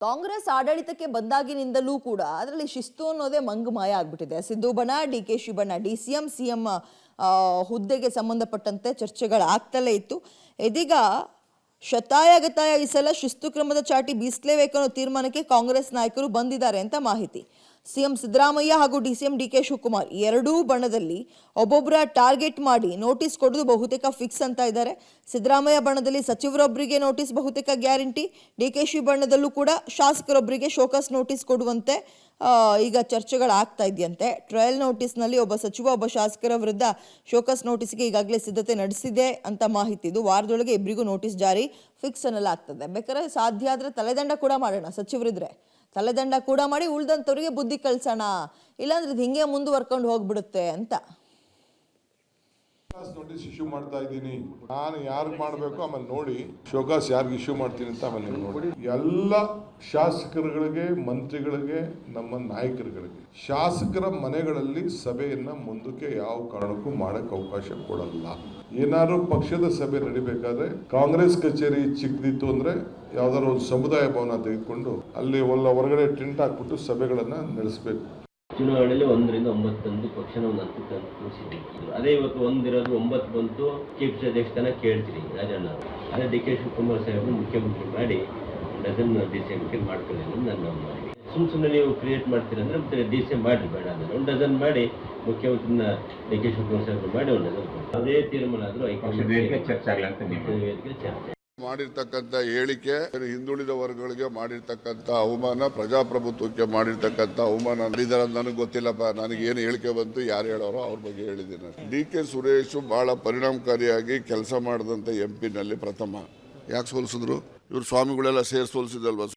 ಕಾಂಗ್ರೆಸ್ ಆಡಳಿತಕ್ಕೆ ಬಂದಾಗಿನಿಂದಲೂ ಕೂಡ ಅದರಲ್ಲಿ ಶಿಸ್ತು ಅನ್ನೋದೇ ಮಂಗಮಾಯ ಆಗ್ಬಿಟ್ಟಿದೆ. ಸಿದ್ದು ಬಣ, ಡಿಕೆಶಿ ಬಣ, ಡಿಸಿಎಂ ಸಿಎಂ ಹುದ್ದೆಗೆ ಸಂಬಂಧಪಟ್ಟಂತೆ ಚರ್ಚೆಗಳಾಗ್ತಲೇ ಇತ್ತು. ಇದೀಗ ಶತಾಯಗತಾಯ ಈ ಸಲ ಶಿಸ್ತು ಕ್ರಮದ ಚಾಟಿ ಬೀಸಲೇಬೇಕು ಅನ್ನೋ ತೀರ್ಮಾನಕ್ಕೆ ಕಾಂಗ್ರೆಸ್ ನಾಯಕರು ಬಂದಿದ್ದಾರೆ ಅಂತ ಮಾಹಿತಿ. ಸಿಎಂ ಸಿದ್ದರಾಮಯ್ಯ ಹಾಗೂ ಡಿಸಿಎಂ ಡಿಕೆ ಶಿವಕುಮಾರ್ ಎರಡೂ ಬಣದಲ್ಲಿ ಒಬ್ಬೊಬ್ಬರ ಟಾರ್ಗೆಟ್ ಮಾಡಿ ನೋಟಿಸ್ ಕೊಡೋದು ಬಹುತೇಕ ಫಿಕ್ಸ್ ಅಂತ ಇದ್ದಾರೆ. ಸಿದ್ದರಾಮಯ್ಯ ಬಣದಲ್ಲಿ ಸಚಿವರೊಬ್ಬರಿಗೆ ನೋಟಿಸ್ ಬಹುತೇಕ ಗ್ಯಾರಂಟಿ. ಡಿಕೆಶಿ ಬಣದಲ್ಲೂ ಕೂಡ ಶಾಸಕರೊಬ್ಬರಿಗೆ ಶೋಕಾಸ್ ನೋಟಿಸ್ ಕೊಡುವಂತೆ ಈಗ ಚರ್ಚೆಗಳಾಗ್ತಾ ಇದೆಯಂತೆ. ಟ್ರಯಲ್ ನೋಟಿಸ್ನಲ್ಲಿ ಒಬ್ಬ ಸಚಿವ ಒಬ್ಬ ಶಾಸಕರ ವಿರುದ್ಧ ಶೋಕಾಸ್ ನೋಟಿಸ್ಗೆ ಈಗಾಗಲೇ ಸಿದ್ಧತೆ ನಡೆಸಿದೆ ಅಂತ ಮಾಹಿತಿ. ಇದು ವಾರದೊಳಗೆ ಇಬ್ಬರಿಗೂ ನೋಟಿಸ್ ಜಾರಿ ಫಿಕ್ಸ್ ಅನ್ನಲಾಗ್ತದೆ. ಬೇಕಾದ್ರೆ ಸಾಧ್ಯ ಆದರೆ ತಲೆದಂಡ ಕೂಡ ಮಾಡೋಣ, ಸಚಿವರಿದ್ರೆ ತಲೆದಂಡ ಕೂಡ ಮಾಡಿ ಉಳ್ದಂಥವ್ರಿಗೆ ಬುದ್ಧಿ ಕಳ್ಸೋಣ, ಇಲ್ಲಾಂದ್ರೆ ಇದು ಹಿಂಗೆ ಮುಂದುವರ್ಕೊಂಡು ಹೋಗ್ಬಿಡುತ್ತೆ ಅಂತ. ನೋಟಿಸ್ ಇಶ್ಯೂ ಮಾಡ್ತಾ ಇದ್ದೀನಿ, ನಾನು ಯಾರಿಗೆ ಮಾಡಬೇಕು ಆಮೇಲೆ ನೋಡಿ, ಶೋಕಾಸ್ ಯಾರಿಗೆ ಇಶ್ಯೂ ಮಾಡ್ತೀನಿ ಅಂತ ಆಮೇಲೆ ನೋಡಿ. ಎಲ್ಲ ಶಾಸಕರುಗಳಿಗೆ, ಮಂತ್ರಿಗಳಿಗೆ, ನಮ್ಮ ನಾಯಕರುಗಳಿಗೆ ಶಾಸಕರ ಮನೆಗಳಲ್ಲಿ ಸಭೆಯನ್ನ ಮುಂದಕ್ಕೆ ಯಾವ ಕಾರಣಕ್ಕೂ ಮಾಡಕ್ಕೆ ಅವಕಾಶ ಕೊಡಲ್ಲ. ಏನಾದ್ರು ಪಕ್ಷದ ಸಭೆ ನಡಿಬೇಕಾದ್ರೆ ಕಾಂಗ್ರೆಸ್ ಕಚೇರಿ ಚಿಕ್ಕದಿತ್ತು ಅಂದ್ರೆ ಯಾವ್ದಾದ್ರು ಒಂದು ಸಮುದಾಯ ಭವನ ತೆಗೆದುಕೊಂಡು ಅಲ್ಲಿ ಹೊರಗಡೆ ಟೆಂಟ್ ಹಾಕ್ಬಿಟ್ಟು ಸಭೆಗಳನ್ನ ನಡೆಸಬೇಕು. ಚುನಾವಣೆಯಲ್ಲಿ 1ರಿಂದ 9 ಪಕ್ಷನ ಒಂದು ಹಂತಕ್ಕೆ ತೋರಿಸಿದ್ದೀವಿ. ಅದೇ ಇವತ್ತು 1 9 ಬಂತು, ಕೆಪಿಸಿ ಅಧ್ಯಕ್ಷತನ ಕೇಳ್ತೀರಿ ರಾಜಣ್ಣ. ಅದೇ ಡಿ ಕೆ ಶಿವಕುಮಾರ್ ಸಾಹೇಬರು ಮುಖ್ಯಮಂತ್ರಿ ಮಾಡಿ ಅದನ್ನು ಡಿಸಿಎಂ ಮಾಡ್ಕೊಳ್ಳಿ ಅನ್ನೋದು ನನ್ನ ಮಾಡಿ. ಸುಮ್ಮನೆ ನೀವು ಕ್ರಿಯೇಟ್ ಮಾಡ್ತೀರಂದ್ರೆ ಮತ್ತೆ ಡಿಸಿಎಂ ಮಾಡಿ ಬೇಡ ಅಂದರೆ 1 ಡಜನ್ ಮಾಡಿ ಮುಖ್ಯಮಂತ್ರಿನ ಡಿ ಕೆ ಶಿವಕುಮಾರ್ ಸಾಹೇಬರು ಮಾಡಿ 1 ಡಜನ್ ಅದೇ ತೀರ್ಮಾನ ಆದರೂ ಚರ್ಚೆ ಚರ್ಚೆ ಮಾಡಿರ್ತಕ್ಕಂಥ ಹೇಳಿಕೆ ಹಿಂದುಳಿದ ವರ್ಗಗಳಿಗೆ ಮಾಡಿರ್ತಕ್ಕಂಥ ಅವಮಾನ, ಪ್ರಜಾಪ್ರಭುತ್ವಕ್ಕೆ ಮಾಡಿರ್ತಕ್ಕಂಥ ಅವಮಾನ ಮಾಡಿದಾರ ನನಗೆ ಗೊತ್ತಿಲ್ಲಪ್ಪ. ನನಗೆ ಏನು ಹೇಳಿಕೆ ಬಂತು, ಯಾರು ಹೇಳೋರೋ ಅವ್ರ ಬಗ್ಗೆ ಹೇಳಿದ್ದೀನಿ. ಡಿ ಕೆ ಸುರೇಶ್ ಬಹಳ ಪರಿಣಾಮಕಾರಿಯಾಗಿ ಕೆಲಸ ಮಾಡಿದಂಥ MP ನಲ್ಲಿ ಪ್ರಥಮ. ಯಾಕೆ ಸೋಲಿಸಿದ್ರು? ಇವ್ರು ಸ್ವಾಮಿಗಳೆಲ್ಲ ಸೇರಿ ಸೋಲಿಸಿದಲ್ವ.